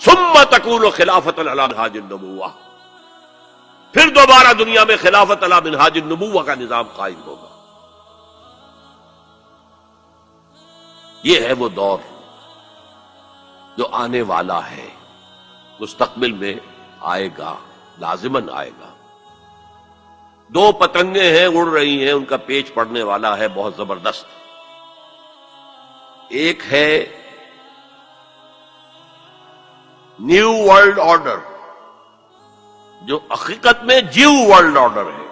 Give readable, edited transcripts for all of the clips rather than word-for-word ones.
ثم تکون خلافت علی منہاج النبوہ، پھر دوبارہ دنیا میں خلافت علی منہاج النبوہ کا نظام قائم ہوگا۔ یہ ہے وہ دور جو آنے والا ہے، مستقبل میں آئے گا، لازماً آئے گا۔ دو پتنگیں ہیں اڑ رہی ہیں، ان کا پیچ پڑنے والا ہے بہت زبردست۔ ایک ہے نیو ورلڈ آرڈر، جو حقیقت میں جیو ورلڈ آرڈر ہے،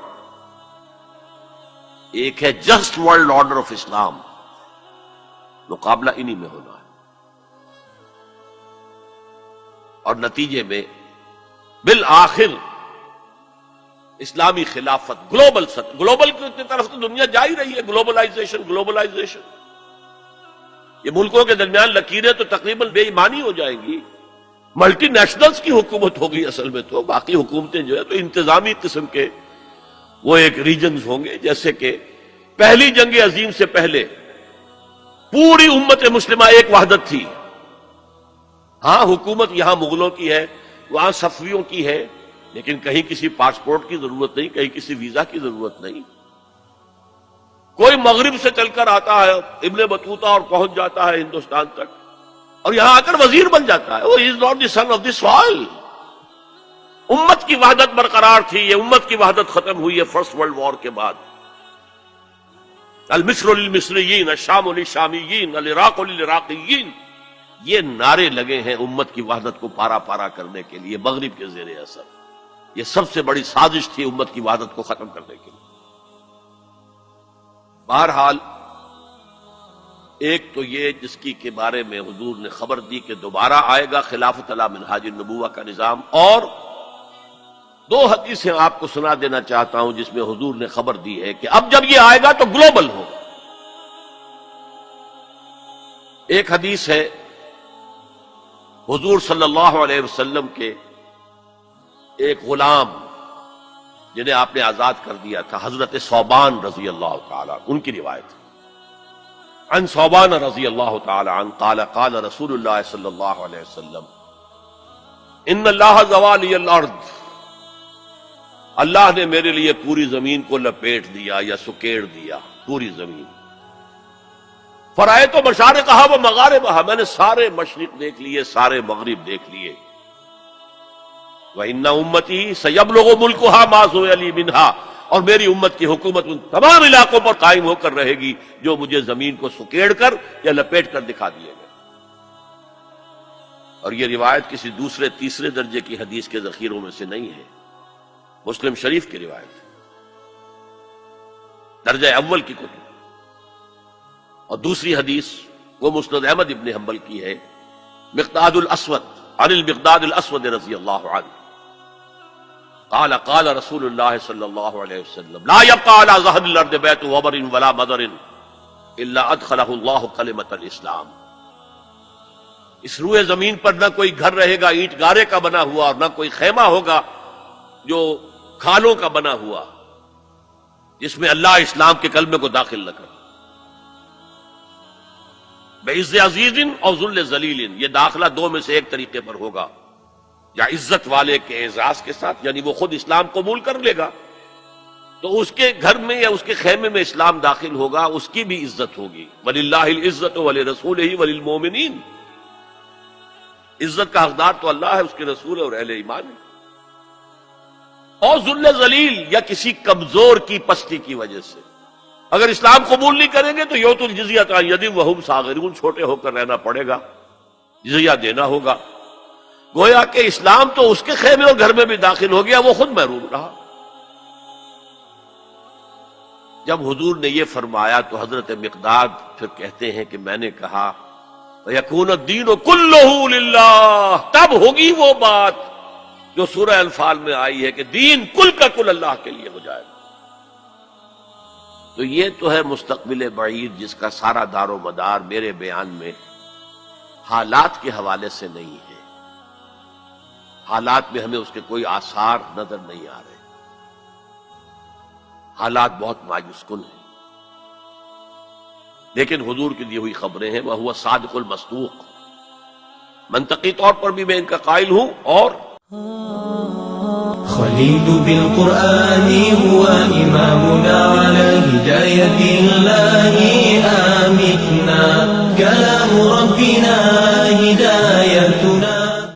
ایک ہے جسٹ ورلڈ آرڈر آف اسلام۔ مقابلہ انہی میں ہونا ہے، اور نتیجے میں بالآخر اسلامی خلافت گلوبل کی طرف تو دنیا جا ہی رہی ہے، گلوبلائزیشن۔ یہ ملکوں کے درمیان لکیریں تو تقریباً بے ایمانی ہو جائیں گی، ملٹی نیشنلز کی حکومت ہوگی اصل میں، تو باقی حکومتیں جو ہے تو انتظامی قسم کے وہ ایک ریجنز ہوں گے۔ جیسے کہ پہلی جنگ عظیم سے پہلے پوری امت مسلمہ ایک وحدت تھی، ہاں حکومت یہاں مغلوں کی ہے، وہاں صفویوں کی ہے، لیکن کہیں کسی پاسپورٹ کی ضرورت نہیں، کہیں کسی ویزا کی ضرورت نہیں۔ کوئی مغرب سے چل کر آتا ہے ابن بطوطہ اور پہنچ جاتا ہے ہندوستان تک، اور یہاں آ کر وزیر بن جاتا ہے۔ وہ is not the son of the soil. امت کی وحدت برقرار تھی، یہ امت کی وحدت ختم ہوئی ہے فرسٹ ورلڈ وار کے بعد۔ المصر للمصریین، الشام للشامیین، العراق للعراقیین، یہ نعرے لگے ہیں امت کی وحدت کو پارا پارا کرنے کے لیے مغرب کے زیر اثر۔ یہ سب سے بڑی سازش تھی امت کی وحدت کو ختم کرنے کے لیے۔ بہرحال ایک تو یہ جس کی کے بارے میں حضور نے خبر دی کہ دوبارہ آئے گا خلافت علی منہاج النبوہ کا نظام، اور دو حدیثیں آپ کو سنا دینا چاہتا ہوں جس میں حضور نے خبر دی ہے کہ اب جب یہ آئے گا تو گلوبل ہوگا۔ ایک حدیث ہے حضور صلی اللہ علیہ وسلم کے ایک غلام جنہیں آپ نے آزاد کر دیا تھا، حضرت ثوبان رضی اللہ تعالی عنہ، ان کی روایت ہے۔ عن ثوبان رضی اللہ تعالی عنہ قال قال رسول اللہ صلی اللہ علیہ وسلم ان اللہ زوى لي الارض، اللہ نے میرے لیے پوری زمین کو لپیٹ دیا یا سکیڑ دیا، پوری زمین۔ فرائے تو مشارقہا و مغاربہا، میں نے سارے مشرق دیکھ لیے، سارے مغرب دیکھ لیے۔ وَإِنَّ أُمَّتِي سَيَبْلُغُ مُلْكُهَا مَا زُوِيَ لِي مِنْهَا، اور میری امت کی حکومت ان تمام علاقوں پر قائم ہو کر رہے گی جو مجھے زمین کو سکیڑ کر یا لپیٹ کر دکھا دیے گئے۔ اور یہ روایت کسی دوسرے تیسرے درجے کی حدیث کے ذخیروں میں سے نہیں ہے، مسلم شریف کی روایت ہے، درجہ اول کی کتب۔ اور دوسری حدیث وہ مسند احمد ابن حنبل کی ہے، مقداد الاسود عن المقداد الاسود رضی اللہ عنہ قال قال رسول اللہ صلی اللہ علیہ وسلم لا يبقى على ظهر الارض بيت وبر ولا مدر الا ادخله الله كلمة الاسلام، اس روئے زمین پر نہ کوئی گھر رہے گا اینٹ گارے کا بنا ہوا، اور نہ کوئی خیمہ ہوگا جو کھالوں کا بنا ہوا، جس میں اللہ اسلام کے کلمے کو داخل نہ کرے۔ بعز عزیز اور ذل ذلیل، یہ داخلہ دو میں سے ایک طریقے پر ہوگا، یا عزت والے کے اعزاز کے ساتھ، یعنی وہ خود اسلام قبول کر لے گا تو اس کے گھر میں یا اس کے خیمے میں اسلام داخل ہوگا، اس کی بھی عزت ہوگی۔ وَلِلَّهِ الْعِزَّةُ وَلِرَسُولِهِ وَلِلْمُؤْمِنِينَ، عزت کا حقدار تو اللہ ہے، اس کے رسول ہے اور اہل ایمان ہے۔ اور ذل ذلیل، یا کسی کمزور کی پستی کی وجہ سے، اگر اسلام قبول نہیں کریں گے تو یؤتُ الجزیۃ عن یدٍ وَهُمْ صاغرون، چھوٹے ہو کر رہنا پڑے گا، جزیہ دینا ہوگا۔ گویا کہ اسلام تو اس کے خیمے اور گھر میں بھی داخل ہو گیا، وہ خود محروم رہا۔ جب حضور نے یہ فرمایا تو حضرت مقداد پھر کہتے ہیں کہ میں نے کہا وَيَكُونَ الدِّينُ كُلُّهُ لِلَّهِ، تب ہوگی وہ بات جو سورہ انفال میں آئی ہے کہ دین کل کا کل اللہ کے لیے ہو جائے گا۔ تو یہ تو ہے مستقبل بعید جس کا سارا دار و مدار میرے بیان میں حالات کے حوالے سے نہیں ہے، حالات میں ہمیں اس کے کوئی آثار نظر نہیں آ رہے، حالات بہت مایوس کن ہیں، لیکن حضور کی دی ہوئی خبریں ہیں، وَهُوَ صادق المصدوق، منطقی طور پر بھی میں ان کا قائل ہوں. اور خليل بالقرآن هو إمامنا على هداية الله